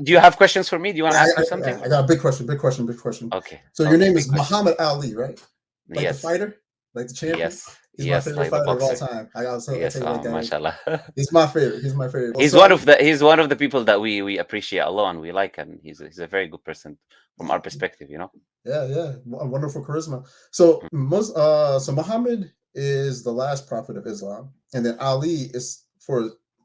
Do you have questions for me? Do you want to Yeah, ask me something? I got a big question, big question, big question. Okay. So your Okay. name Big is question. Muhammad Ali, right? Like the Yes. fighter, like the champion. Yes. He's my Yes. favorite Like the fighter of all boxer. time. I'll Yes. tell you like Oh, that. mashallah. He's my favorite. He's my favorite. Well, He's so one of the people that we appreciate a lot and we like, and he's a very good person from our perspective. yeah, yeah, wonderful charisma. So Mm. so Muhammad is the last prophet of Islam, and then Ali is for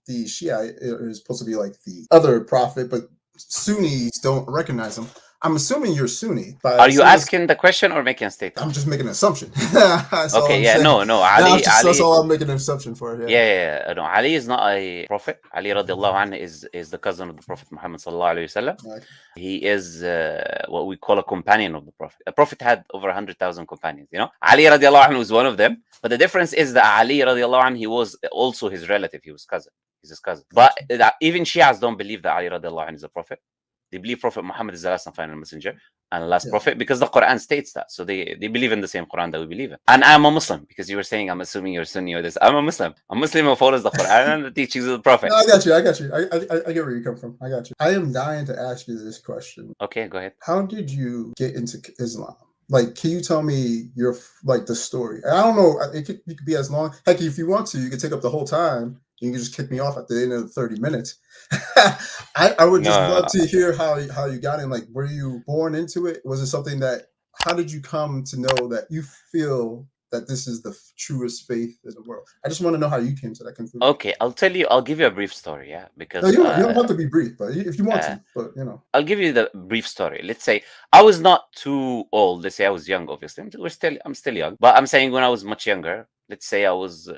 the Shia is supposed to be like the other prophet, but Sunnis don't recognize him. I'm assuming you're Sunni by Are you saying this. asking the question or making a statement? I'm just making an assumption. That's all Okay. I'm Yeah. saying. No. No. That's Ali. all I'm making an assumption for. Yeah. Yeah. No. Ali is not a prophet. Ali radiallahu anhu is the cousin of the Prophet Muhammad sallallahu alaihi wasallam. Okay. He is what we call a companion of the Prophet. A Prophet had over 100,000 companions. Ali radiallahu anhu was one of them. But the difference is that Ali radiallahu anhu, he was also his relative. He was cousin. He's his cousin. But even Shias don't believe that Ali radiallahu anhu is a prophet. They believe Prophet Muhammad is the last and final messenger and last Yeah. prophet because the Quran states that. So they believe in the same Quran that we believe in. And I'm a Muslim because you were saying, I'm assuming you're Sunni or this. I'm a Muslim. A Muslim who follows the Quran and the teachings of the Prophet. No, I got you. I got you. I get where you come from. I got you. I am dying to ask you this question. Okay, go ahead. How did you get into Islam? Like, can you tell me your like the story? I don't know. You could be as long. Heck, if you want to, you could take up the whole time. You can just kick me off at the end of the 30 minutes. I would just love to hear how you got in. Like, were you born into it? Was it something that? How did you come to know that you feel that this is the truest faith in the world? I just want to know how you came to that conclusion. Okay, I'll tell you. I'll give you a brief story. Yeah, because No, you don't have to be brief, but if you want to, but I'll give you the brief story. Let's say I was not too old. Let's say I was young. Obviously, I'm still young. But I'm saying when I was much younger. Let's say I was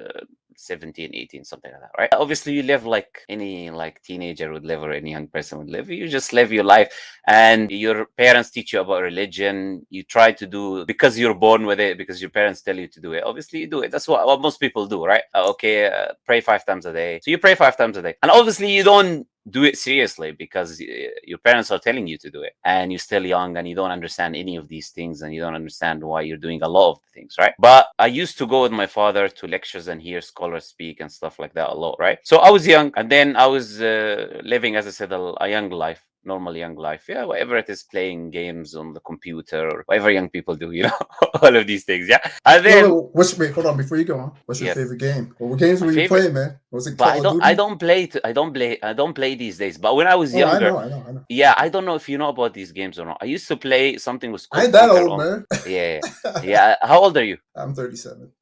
17, 18, something like that, right? Obviously, you live like any teenager would live or any young person would live. You just live your life, and your parents teach you about religion. You try to do because you're born with it, because your parents tell you to do it. Obviously, you do it. That's what most people do, right? Pray 5 times a day. So you pray 5 times a day, and obviously you don't do it seriously because your parents are telling you to do it and you're still young and you don't understand any of these things and you don't understand why you're doing a lot of the things, right? But I used to go with my father to lectures and hear scholars speak and stuff like that a lot, right? So I was young and then I was living, as I said, a young life. Normal young life, yeah, whatever it is, playing games on the computer or whatever young people do, all of these things, yeah. And then, wait, hold on, before you go on, what's your favorite game? Well, what games were you playing, man? Was it Call of Duty? I don't play these days. But when I was younger, I know. Yeah, I don't know if you know about these games or not. I used to play something was called. I ain't that old, man. Yeah. How old are you? I'm 37.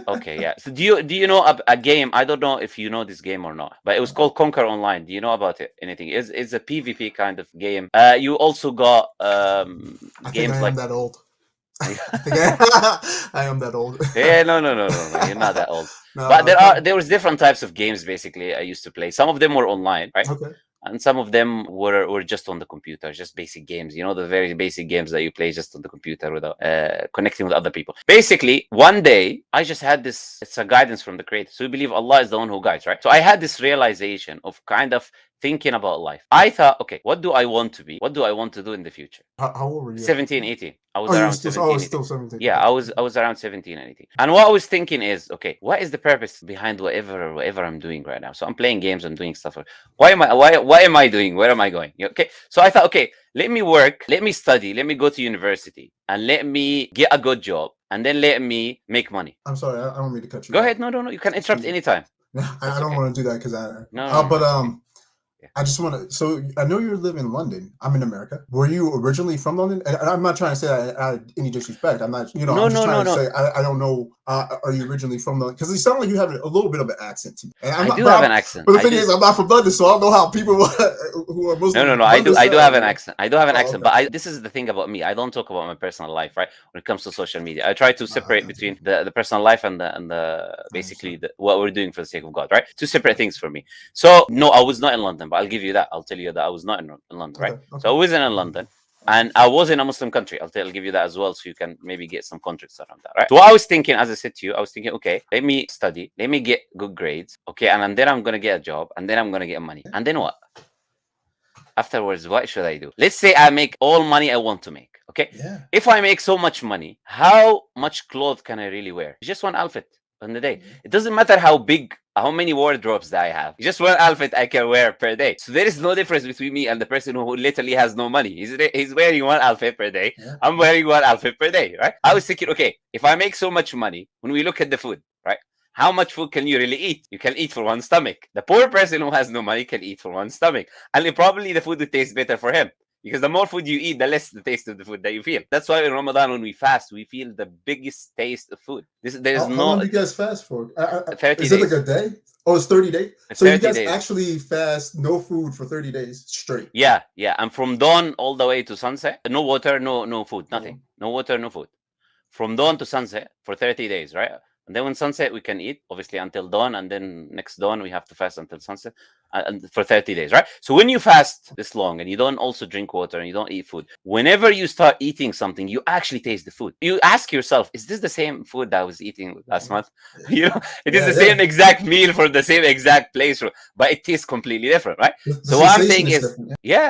Okay, yeah. So do you know a game? I don't know if you know this game or not, but it was called Conquer Online. Do you know about it? Anything? It's a PvP kind of game. You also got games like that old. I am that old. Yeah, no. You're not that old. No, but there was different types of games. Basically, I used to play. Some of them were online, right? Okay. And some of them were just on the computer, just basic games. The very basic games that you play just on the computer without connecting with other people. Basically, one day I just had this. It's a guidance from the Creator. So we believe Allah is the one who guides, right? So I had this realization of kind of thinking about life. I thought, okay, what do I want to be? What do I want to do in the future? How old were you? 17, 18. I was around 17. Still 17. Yeah, I was around 17 and 18. And what I was thinking is, okay, what is the purpose behind whatever I'm doing right now? So I'm playing games, I'm doing stuff. Why am I doing? Where am I going? Okay. So I thought, okay, let me work, let me study, let me go to university, and let me get a good job, and then let me make money. I'm sorry, I don't mean to cut you. Go ahead. No. You can interrupt anytime. I don't want to do that because I just want to. So I know you live in London. I'm in America. Were you originally from London? And I'm not trying to say that out of any disrespect. I'm not. I'm just trying to say I don't know. Are you originally from London? Because you sound like you have a little bit of an accent to me. I do have an accent. But the thing is, I'm not from London, so I don't know how people who are Muslim. No. I do have an accent. I do have an accent. But this is the thing about me. I don't talk about my personal life, right? When it comes to social media, I try to separate between the personal life and the basically what we're doing for the sake of God, right? Two separate things for me. So no, I was not in London, but I'll give you that. I'll tell you that I was not in London, right? Okay. So I wasn't in London. And I was in a Muslim country. I'll give you that as well, so you can maybe get some context around that, right? So what I was thinking, as I said to you, okay, let me study, let me get good grades, okay, and then I'm gonna get a job, and then I'm gonna get money, and then what? Afterwards, what should I do? Let's say I make all money I want to make, okay? Yeah. If I make so much money, how much clothes can I really wear? Just one outfit. on the day. It doesn't matter how many wardrobes that I have. Just one outfit I can wear per day. So there is no difference between me and the person who literally has no money. He's wearing one outfit per day. Yeah. I'm wearing one outfit per day, right? I was thinking, okay, if I make so much money, when we look at the food, right? How much food can you really eat? You can eat for one stomach. The poor person who has no money can eat for one stomach. And probably the food would taste better for him. Because the more food you eat, the less the taste of the food that you feel. That's why in Ramadan, when we fast, we feel the biggest taste of food. How long do you guys fast for? 30 is days. it like a day? Oh, it's 30 days? It's So you 30 guys days. actually fast no food for 30 days straight? Yeah. And from dawn all the way to sunset, no water, no food, nothing. No water, no food. From dawn to sunset for 30 days, right? And then when sunset, we can eat, obviously, until dawn. And then next dawn, we have to fast until sunset and for 30 days, right? So when you fast this long and you don't also drink water and you don't eat food, whenever you start eating something, you actually taste the food. You ask yourself, is this the same food that I was eating last month? You know, it is the same exact meal from the same exact place, but it tastes completely different, right? So what I'm saying is,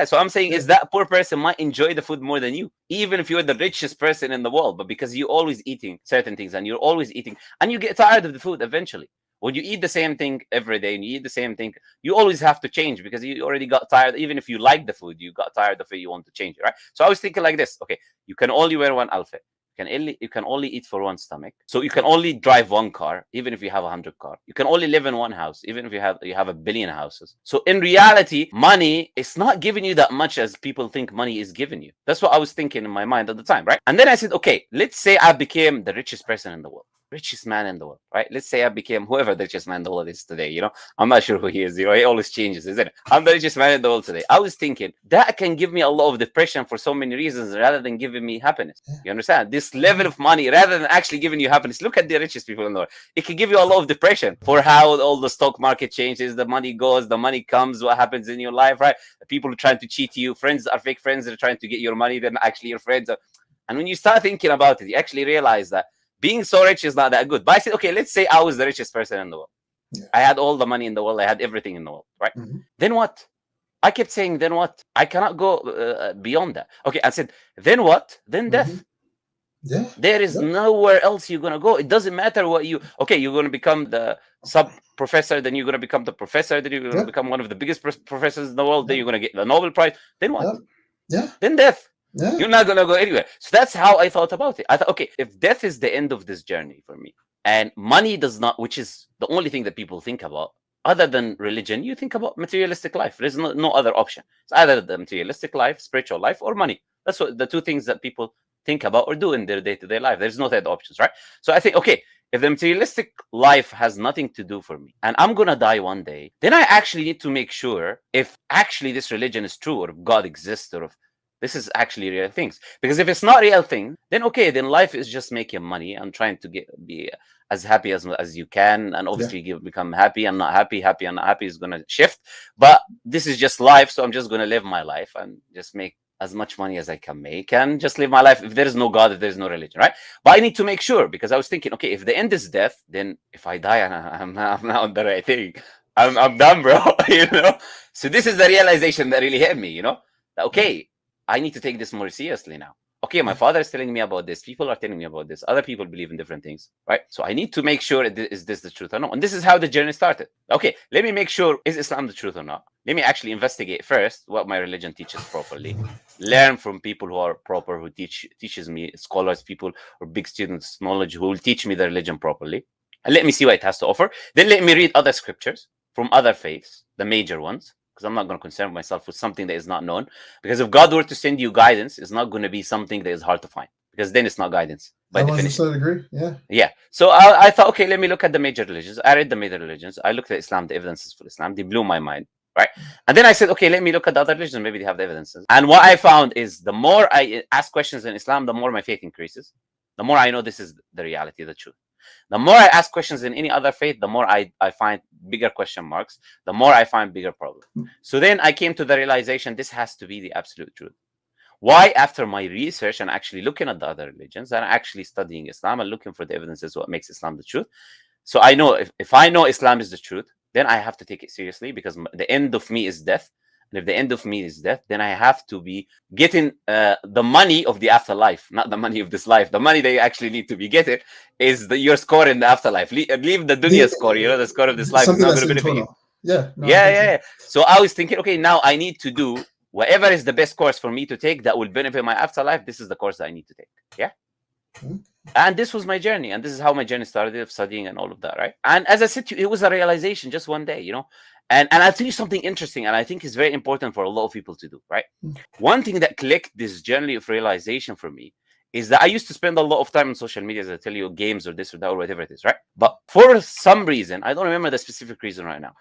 so I'm saying is that poor person might enjoy the food more than you, even if you're the richest person in the world, but because you're always eating certain things and you're always eating, and you get tired of the food eventually. When you eat the same thing every day and you eat the same thing, you always have to change because you already got tired. Even if you like the food, you got tired of it, you want to change it, right? So I was thinking like this, okay, you can only wear one outfit. You can only eat for one stomach. So you can only drive one car, even if you have 100 cars. You can only live in one house, even if you have 1 billion houses. So in reality, money is not giving you that much as people think money is giving you. That's what I was thinking in my mind at the time, right? And then I said, okay, let's say I became the richest person in the world. Richest man in the world, right? Let's say I became whoever the richest man in the world is today. You know, I'm not sure who he is. You know, he always changes, isn't it? I'm the richest man in the world today. I was thinking that can give me a lot of depression for so many reasons rather than giving me happiness. You understand? This level of money, rather than actually giving you happiness, look at the richest people in the world. It can give you a lot of depression for how all the stock market changes, the money goes, the money comes, what happens in your life, right? People are trying to cheat you. Friends are fake friends that are trying to get your money. They're not actually your friends. And when you start thinking about it, you actually realize that being so rich is not that good. But I said, okay, let's say I was the richest person in the world. Yeah. I had all the money in the world. I had everything in the world, right? Mm-hmm. Then what? I kept saying, then what? I cannot go beyond that. Okay, I said, then what? Then death. Mm-hmm. Yeah. There is nowhere else you're going to go. It doesn't matter what you're going to become the sub-professor, then you're going to become the professor, then you're going to become one of the biggest professors in the world, then you're going to get the Nobel Prize. Then what? Yeah. Then death. Yeah. You're not going to go anywhere. So that's how I thought about it. I thought, okay, if death is the end of this journey for me, and money does not, which is the only thing that people think about, other than religion, you think about materialistic life. There's no other option. It's either the materialistic life, spiritual life, or money. That's what the two things that people think about or do in their day-to-day life. There's no third options, right? So I think, okay, if the materialistic life has nothing to do for me, and I'm going to die one day, then I actually need to make sure if actually this religion is true, or if God exists, or if this is actually real things. Because if it's not real thing, then okay, then life is just making money and trying to be as happy as you can, and obviously become happy and not happy. Happy and not happy is going to shift, but this is just life, so I'm just going to live my life and just make as much money as I can make and just live my life. If there is no God, if there is no religion, right? But I need to make sure, because I was thinking, okay, if the end is death, then if I die and I'm not on the right thing, I'm done, bro. You know. So this is the realization that really hit me. You know, okay, I need to take this more seriously now. Okay, my father is telling me about this. People are telling me about this. Other people believe in different things, right? So I need to make sure, is this the truth or not? And this is how the journey started. Okay, let me make sure, is Islam the truth or not? Let me actually investigate first what my religion teaches properly. Learn from people who are proper, who teaches me, scholars, people or big students, knowledge, who will teach me the religion properly. And let me see what it has to offer. Then let me read other scriptures from other faiths, the major ones, because I'm not going to concern myself with something that is not known. Because if God were to send you guidance, it's not going to be something that is hard to find, because then it's not guidance by definition. 100% agree. Yeah. So I thought, okay, let me look at the major religions. I read the major religions. I looked at Islam, the evidences for Islam. They blew my mind, right? And then I said, okay, let me look at the other religions. Maybe they have the evidences. And what I found is the more I ask questions in Islam, the more my faith increases. The more I know this is the reality, the truth. The more I ask questions in any other faith, the more I find bigger question marks, the more I find bigger problems. So then I came to the realization, this has to be the absolute truth. Why? After my research and actually looking at the other religions and actually studying Islam and looking for the evidences what makes Islam the truth. So I know if I know Islam is the truth, then I have to take it seriously, because the end of me is death. And if the end of me is death, then I have to be getting the money of the afterlife, not the money of this life. The money that you actually need to be getting is your score in the afterlife. Leave the dunya score, the score of this life is something not that's going to benefit you. internal. Yeah, no, Yeah. So I was thinking, okay, now I need to do whatever is the best course for me to take that will benefit my afterlife. This is the course that I need to take. Yeah. And this was my journey, and this is how my journey started of studying and all of that, right? And as I said to you, it was a realization just one day, And I'll tell you something interesting, and I think it's very important for a lot of people to do, right? One thing that clicked this journey of realization for me is that I used to spend a lot of time on social media, as I tell you, games or this or that or whatever it is, right? But for some reason, I don't remember the specific reason right now,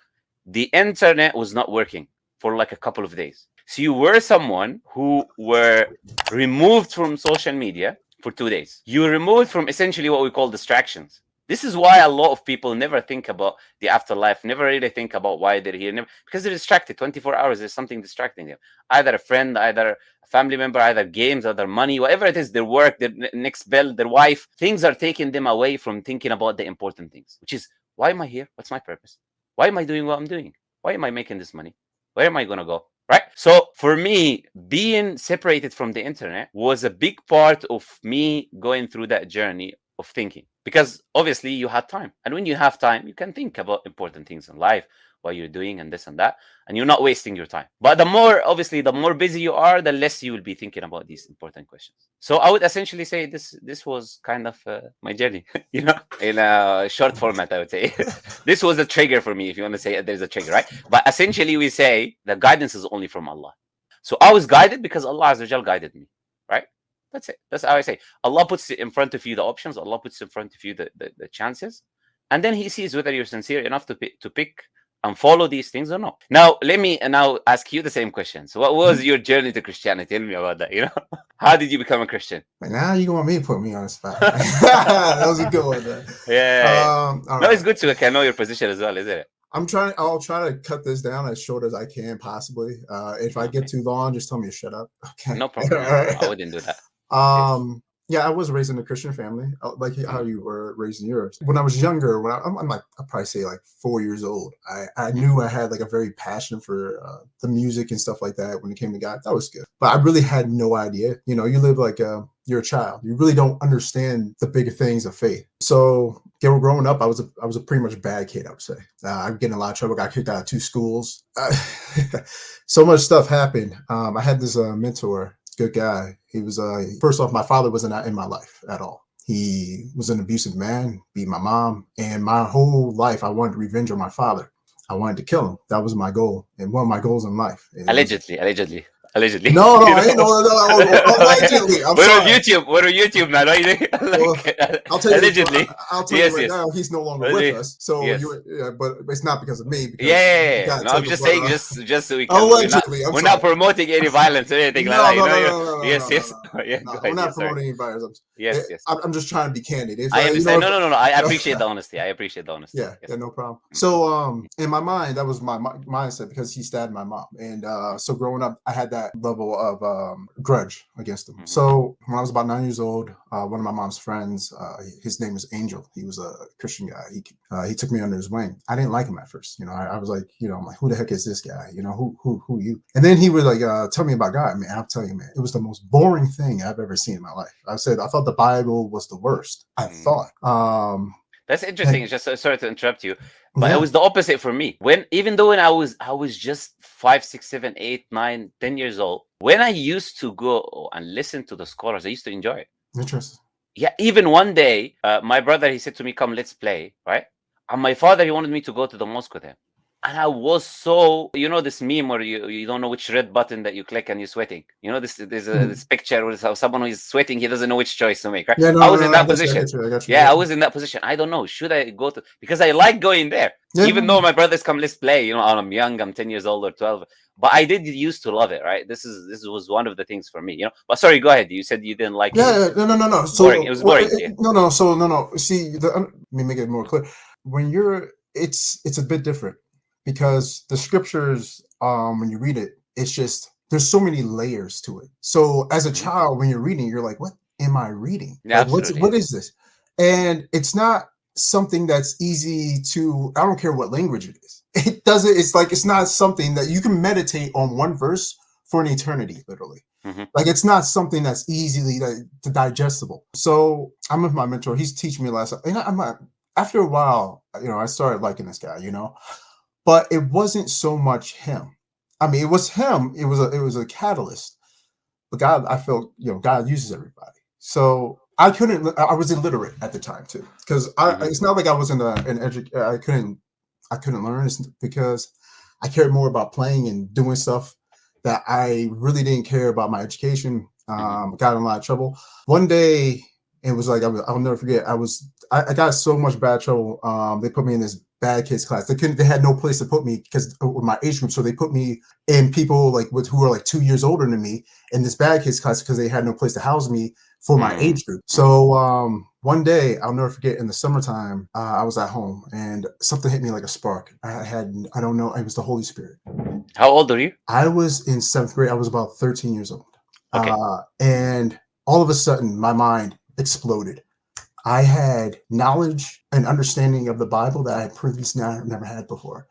the internet was not working for like a couple of days. So you were someone who were removed from social media for 2 days. You were removed from essentially what we call distractions. This is why a lot of people never think about the afterlife, never really think about why they're here, because they're distracted. 24 hours, there's something distracting them. Either a friend, either a family member, either games, either money, whatever it is, their work, their next bill, their wife. Things are taking them away from thinking about the important things, which is, why am I here? What's my purpose? Why am I doing what I'm doing? Why am I making this money? Where am I going to go? Right? So for me, being separated from the internet was a big part of me going through that journey of thinking, because obviously you had time, and when you have time, you can think about important things in life, what you're doing and this and that, and you're not wasting your time. But the more busy you are, the less you will be thinking about these important questions. So I would essentially say this was kind of my journey, in a short format. I would say this was a trigger for me, if you want to say there's a trigger, right? But essentially we say the guidance is only from Allah. So I was guided because Allah Azza wa Jal guided me, right? That's it. That's how I say. Allah puts in front of you the options. Allah puts in front of you the chances, and then He sees whether you're sincere enough to pick and follow these things or not. Now, let me now ask you the same question. So, what was your journey to Christianity? Tell me about that. How did you become a Christian? Now you want me to put me on the spot. That was a good one. Man. Yeah. No, right. It's good to know your position as well, isn't it? I'll try to cut this down as short as I can, possibly. If I get too long, just tell me to shut up. Okay. No problem. I wouldn't do that. Yeah, I was raised in a Christian family, like how you were raised in yours. When I was younger, I'm like, I'd probably say like 4 years old, I knew I had like a very passion for the music and stuff like that. When it came to God, that was good. But I really had no idea. You live like you're a child. You really don't understand the bigger things of faith. So growing up, I was a pretty much bad kid, I would say. I'd get in a lot of trouble. Got kicked out of 2 schools. So much stuff happened. I had this mentor. Good guy. He was first off, my father wasn't in my life at all. He was an abusive man, beat my mom, and my whole life I wanted revenge on my father. I wanted to kill him. That was my goal, and one of my goals in life. Allegedly. No, I didn't know. Allegedly. We're on YouTube now, right? I'll tell you. Allegedly. I'll tell you right now, he's no longer with us. So, but it's not because of me. Yeah. No, I'm just saying, just so we can. Allegedly, we're not promoting any violence or anything like that. No, Yes. We're not promoting any violence. Yes. I'm just trying to be candid. I understand. No. I appreciate the honesty. Yeah, no problem. So, in my mind, that was my mindset because he stabbed my mom, and so growing up, I had that level of grudge against him. Mm-hmm. So when I was about 9 years old, one of my mom's friends, his name is Angel. He was a Christian guy. He took me under his wing. I didn't like him at first. I was like, I'm like, who the heck is this guy? Who you? And then he would like tell me about God. Man, I'll tell you, man, it was the most boring thing I've ever seen in my life. I thought the Bible was the worst. I thought. That's interesting. It's just sorry to interrupt you, but it was the opposite for me. When I was just 5, 6, 7, 8, 9, 10 years old. When I used to go and listen to the scholars, I used to enjoy it. Interesting. Yeah. Even one day, my brother, he said to me, "Come, let's play." Right. And my father, he wanted me to go to the mosque with him. And I was so, this meme where you don't know which red button that you click and you're sweating. This picture where someone who is sweating, he doesn't know which choice to make, right? Yeah, I was in that position. I got you. Yeah, I was in that position. I don't know. Should I go to, because I like going there. Yeah. Even though my brothers come, let's play, I'm young, I'm 10 years old or 12. But I did used to love it, right? This was one of the things for me, But sorry, go ahead. You said you didn't like it. No. So boring. It was boring. No. See, let me make it more clear. When it's a bit different. Because the scriptures, when you read it, it's just, there's so many layers to it. So as a child, when you're reading, you're like, what am I reading? Yeah, like, what is this? And it's not something that's easy to, I don't care what language it is. it doesn't. It's like it's not something that you can meditate on one verse for an eternity, literally. Like it's not something that's easily to digestible. So I'm with my mentor. He's teaching me last, and after a while, I started liking this guy, but it wasn't so much him. I mean, it was him. It was a catalyst. But God, I felt, God uses everybody. So I was illiterate at the time too, because it's not like I wasn't I couldn't learn. It's because I cared more about playing and doing stuff that I really didn't care about my education. Got in a lot of trouble. One day, it was like, I'll never forget. I got so much bad trouble. They put me in this bad kids class. They had no place to put me because with my age group. So they put me in people who were like 2 years older than me in this bad kids class because they had no place to house me for my age group. So one day, I'll never forget, in the summertime, I was at home and something hit me like a spark. I don't know, it was the Holy Spirit. How old are you? I was in 7th grade. I was about 13 years old. Okay. And all of a sudden, my mind exploded. I had knowledge and understanding of the Bible that I had previously never had before.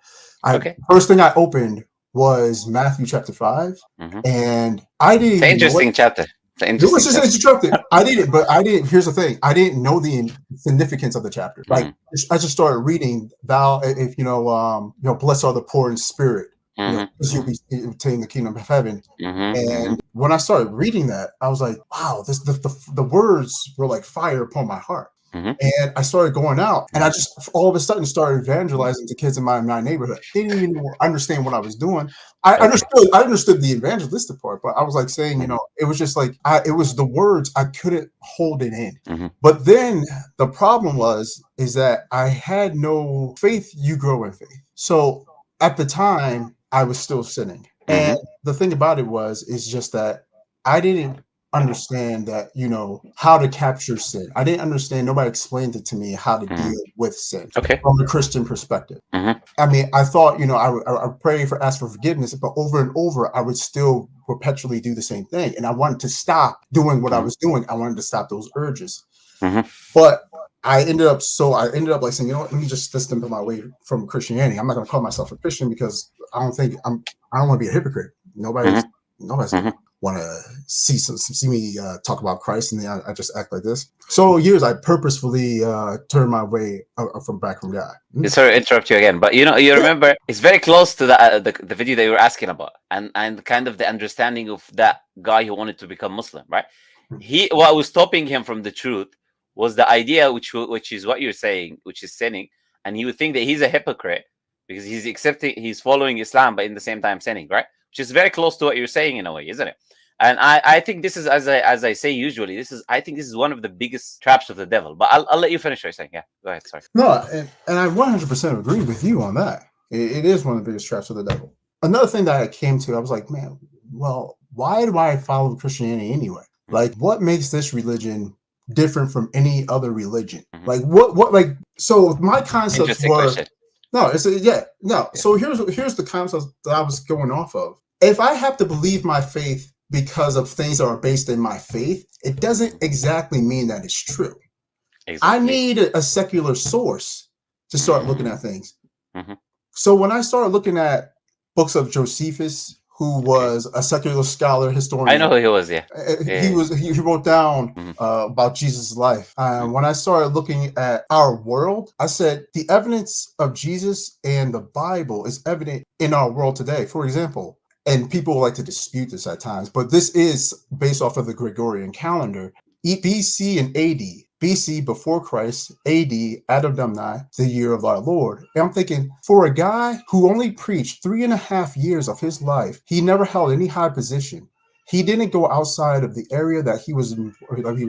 First thing I opened was Matthew chapter 5. And I didn't. It's an interesting chapter. It was just instructive. I didn't. Here's the thing. I didn't know the significance of the chapter. Like I just started reading. Thou, if blessed are the poor in spirit, because you'll be obtaining the kingdom of heaven. And when I started reading that, I was like, wow, the words were like fire upon my heart. And I started going out, and I just all of a sudden started evangelizing to kids in my neighborhood. They didn't even understand what I was doing. I understood the evangelistic part, but I was like saying, it was just like it was the words. I couldn't hold it in. But then the problem is that I had no faith. You grow in faith. So at the time, I was still sinning, and the thing about it is just that I didn't understand that, how to capture sin. I didn't understand. Nobody explained it to me how to deal with sin from a Christian perspective. I mean, I thought, I would pray ask for forgiveness, but over and over, I would still perpetually do the same thing. And I wanted to stop doing what I was doing. I wanted to stop those urges. But I ended up like saying, let me just distance my way from Christianity. I'm not going to call myself a Christian because I don't want to be a hypocrite. Nobody's want to see me talk about Christ, and then I just act like this. So years I purposefully turned my way from God. Sorry to interrupt you again, but you remember it's very close to the video that you were asking about, and kind of the understanding of that guy who wanted to become Muslim, right? What was stopping him from the truth was the idea, which is what you're saying, which is sinning, and he would think that he's a hypocrite because he's following Islam, but in the same time sinning, right? Which is very close to what you're saying in a way, isn't it? And I think this is, as I say usually, I think this is one of the biggest traps of the devil. But I'll let you finish what you're saying. Yeah, go ahead. Sorry. No, and I 100% agree with you on that. It is one of the biggest traps of the devil. Another thing that I came to, I was like, man, well, why do I follow Christianity anyway? Like, what makes this religion different from any other religion? Like, what, so my concepts were. Question. No, So here's the concept that I was going off of. If I have to believe my faith because of things that are based in my faith, it doesn't exactly mean that it's true. Exactly. I need a secular source to start looking at things. So when I started looking at books of Josephus, who was a secular scholar, historian. I know who he was, yeah. He wrote down about Jesus' life. When I started looking at our world, I said the evidence of Jesus and the Bible is evident in our world today. For example, and people like to dispute this at times, but this is based off of the Gregorian calendar. BC and AD. BC, before Christ, AD, Ad Domini, the year of our Lord. And I'm thinking, for a guy who only preached 3.5 years of his life, he never held any high position. He didn't go outside of the area that he was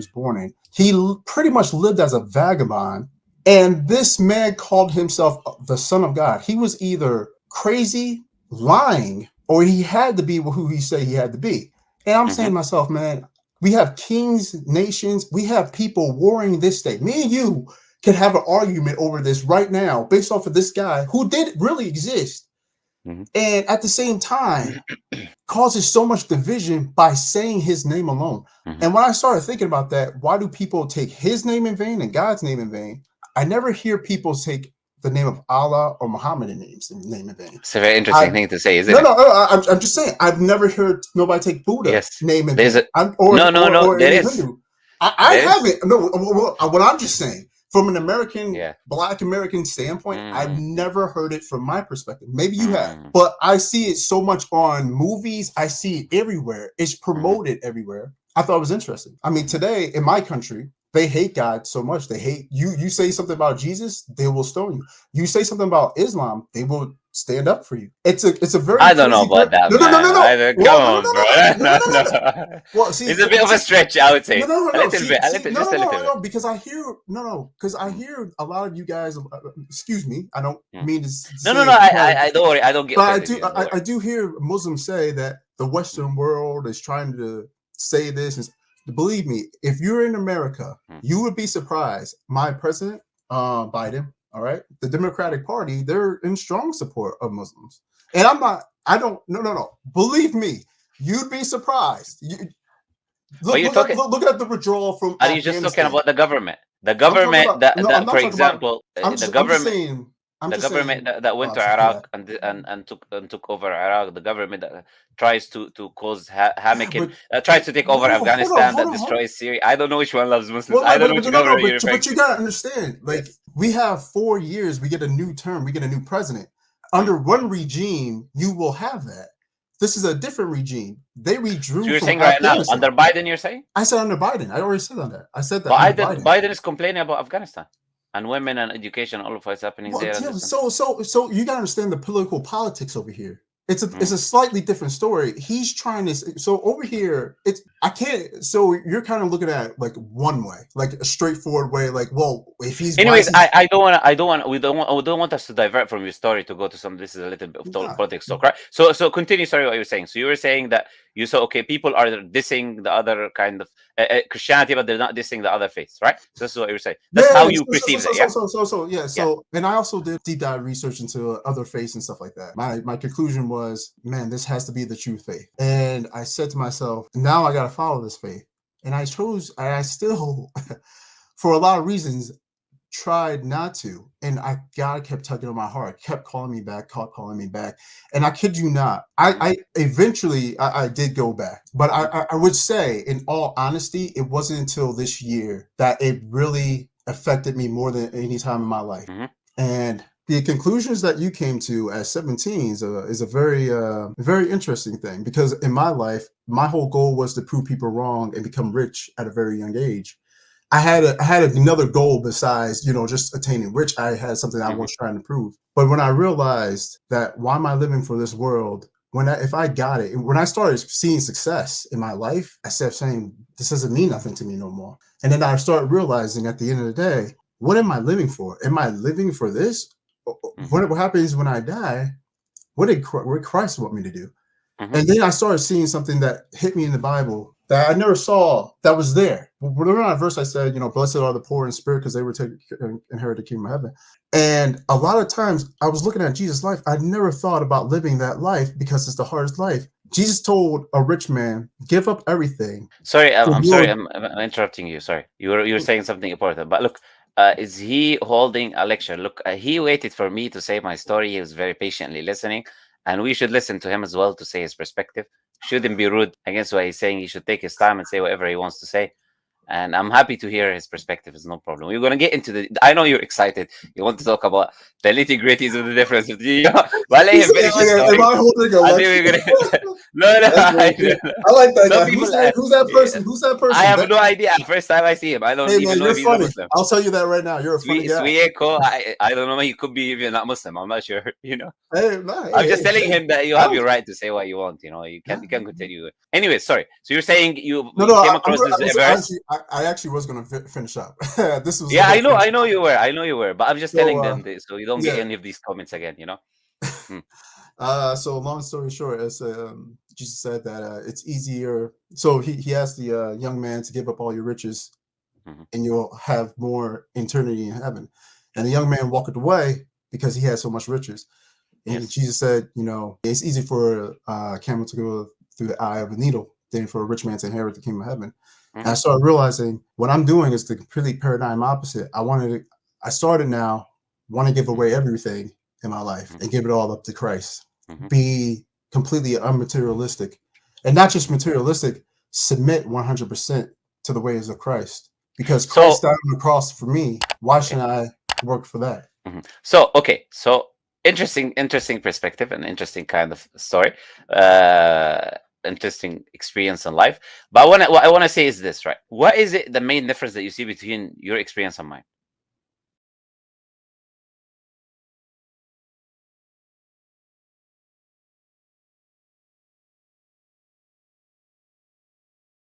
born in. He pretty much lived as a vagabond. And this man called himself the Son of God. He was either crazy, lying, or he had to be who he said he had to be. And I'm saying to myself, man, we have kings, nations, we have people warring this day. Me and you can have an argument over this right now based off of this guy who did really exist. And at the same time, causes so much division by saying his name alone. And when I started thinking about that, why do people take his name in vain and God's name in vain? I never hear people take the name of Allah or Muhammad in name of vain. It's a very interesting thing to say, isn't No, it? no, I'm just saying. I've never heard nobody take Buddha Yes. name in There's vain. a Or there any is. Hindu. I There is. haven't. No, what I'm just saying, from an American, Yeah. Black American standpoint, I've Mm. never heard it from my perspective. Maybe you have, Mm. but I see it so much on movies. I see it everywhere. It's promoted everywhere. I thought it was interesting. I mean, today in my country, they hate God so much. They hate you. You say something about Jesus, they will stone you. You say something about Islam, they will stand up for you. It's a very I don't know crazy about that, no, man. Come Well, on, bro. no. Well, see, It's a bit of a stretch, I would say. no. A little bit, just a little bit. Because I hear because I hear a lot of you guys. Excuse me, I don't mean to. No. I don't worry. I don't get. But I do hear Muslims say that the Western world is trying to say this. And believe me, if you're in America, you would be surprised. My president, Biden, all right, the Democratic Party, they're in strong support of Muslims. And no. Believe me, you'd be surprised. Look at the withdrawal from Are you just talking about the government? The government for example, the government. The government that went to Iraq and took over Iraq, the government that tries to cause havoc, tries to take over Afghanistan, that destroys Syria. I don't know which one loves Muslims. I don't know which government you're referring to. But you gotta understand, like we have 4 years, we get a new term, we get a new president. Under one regime, you will have that. This is a different regime. They withdrew. So you're saying right now under Biden? You're saying? I said under Biden. I already said on that. I said that. But Biden is complaining about Afghanistan and women and education. All of what's happening there. Yeah, so you gotta understand the political politics over here. It's a slightly different story. He's trying to. So over here, I can't. So you're kind of looking at it like one way, like a straightforward way. Like, well, if he's. Anyways, I don't want. We don't want us to divert from your story to go to some. This is a little bit of politics talk, right? So continue. Sorry, what you were saying. So you were saying that you saw people are dissing the other kind of Christianity, but they're not dissing the other faiths, right? So this is what you were saying. That's how you perceive it. So and I also did deep dive research into other faiths and stuff like that. My conclusion was, man, this has to be the true faith. And I said to myself, now I got to follow this faith. And I still, for a lot of reasons, tried not to. And God kept tugging on my heart, kept calling me back. And I kid you not, I eventually did go back. But I would say, in all honesty, it wasn't until this year that it really affected me more than any time in my life. And the conclusions that you came to at 17 is a very very interesting thing, because in my life, my whole goal was to prove people wrong and become rich at a very young age. I had another goal besides, just attaining rich. I had something I was trying to prove. But when I realized that, why am I living for this world? If I got it, when I started seeing success in my life, I started saying, this doesn't mean nothing to me no more. And then I started realizing at the end of the day, what am I living for? Am I living for this? What happens when I die? What did Christ want me to do? And then I started seeing something that hit me in the Bible that I never saw that was there. Whatever that verse I said, blessed are the poor in spirit, because they were to inherit the kingdom of heaven. And a lot of times I was looking at Jesus' life. I never thought about living that life because it's the hardest life. Jesus told a rich man, give up everything. Sorry, I'm sorry. I'm interrupting you. Sorry. You were saying something important. But look, is he holding a lecture? Look, he waited for me to say my story. He was very patiently listening. And we should listen to him as well to say his perspective. Shouldn't be rude against what he's saying. He should take his time and say whatever he wants to say. And I'm happy to hear his perspective. It's no problem. We're going to get into I know you're excited. You want to talk about the nitty-gritties of the difference. But let him finish his story. Am I holding a lecture? No. I like that guy. Who's that person? Who's that person? I have no idea. First time I see him. I don't even know if he's a Muslim. I'll tell you that right now. You're a funny guy. I don't know. He could be even not Muslim. I'm not sure. Hey, I'm just telling him that you have your right to say what you want. You can continue. Anyway, sorry. So you're saying you came across this verse. I actually was going to finish up. This was. Yeah, I know you were. But I'm just telling them this, so you don't get any of these comments again. So long story short, as Jesus said that it's easier. So he asked the young man to give up all your riches, and you'll have more eternity in heaven. And the young man walked away because he had so much riches. And Jesus said, it's easy for a camel to go through the eye of a needle than for a rich man to inherit the kingdom of heaven. And I started realizing what I'm doing is the completely paradigm opposite. I started now want to give away everything in my life and give it all up to Christ. Be completely unmaterialistic, and not just materialistic. Submit 100% to the ways of Christ, because Christ died on the cross for me. Why shouldn't I work for that? So interesting perspective and interesting kind of story, interesting experience in life. But what I want to say is this, right? What is it the main difference that you see between your experience and mine?